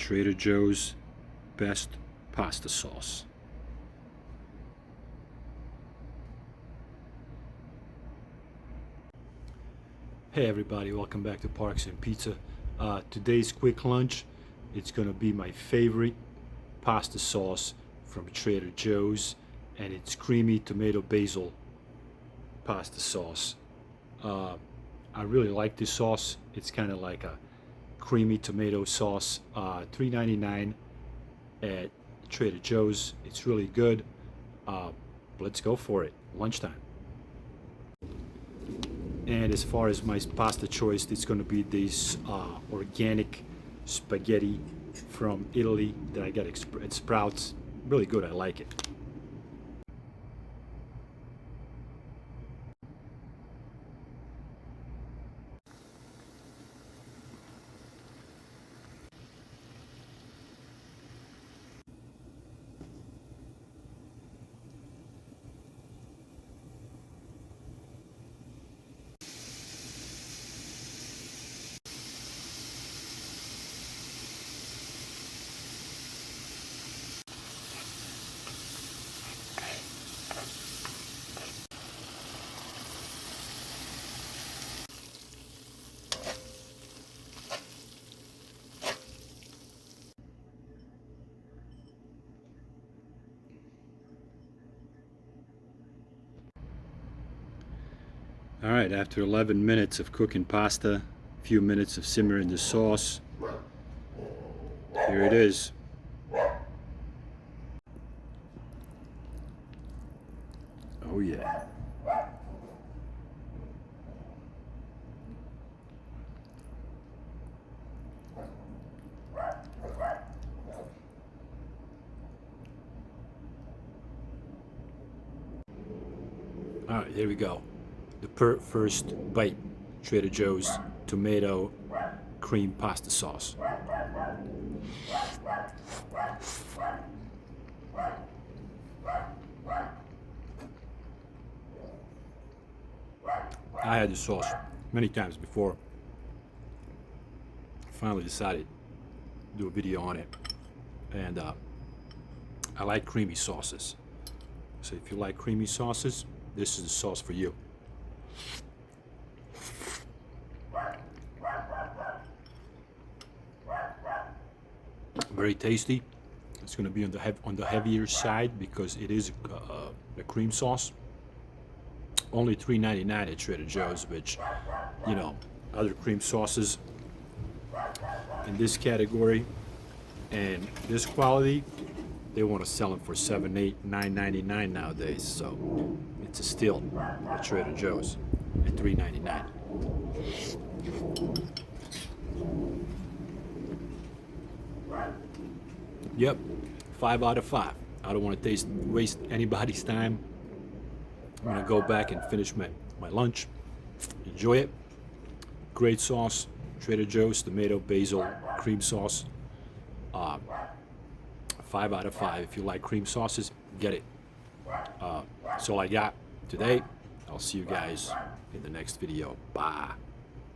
Trader Joe's best pasta sauce. Hey everybody, welcome back to Parks and Pizza. Today's quick lunch, it's gonna be my favorite pasta sauce from Trader Joe's, and it's creamy tomato basil pasta sauce. I really like this sauce. It's kind of like a creamy tomato sauce. $3.99 at Trader Joe's. It's really good. Let's go for it. Lunchtime. And as far as my pasta choice, it's going to be this organic spaghetti from Italy that I got at Sprouts. Really good. I like it. All right, after 11 minutes of cooking pasta, a few minutes of simmering the sauce, here it is. Oh yeah. All right, here we go. The first bite, Trader Joe's tomato cream pasta sauce. I had this sauce many times before. Finally decided to do a video on it, and I like creamy sauces. So if you like creamy sauces, this is the sauce for you. Very tasty. It's going to be on the heavier side because it is a cream sauce. Only $3.99 at Trader Joe's, which, you know, other cream sauces in this category and this quality, they want to sell them for $7, $8, $9.99 nowadays. So it's a steal at Trader Joe's at $3.99. Yep, 5 out of 5. I don't want to waste anybody's time. I'm gonna go back and finish my lunch. Enjoy it. Great sauce. Trader Joe's tomato basil cream sauce. 5 out of 5. If you like cream sauces, get it. That's all I got today. I'll see you guys in the next video. Bye.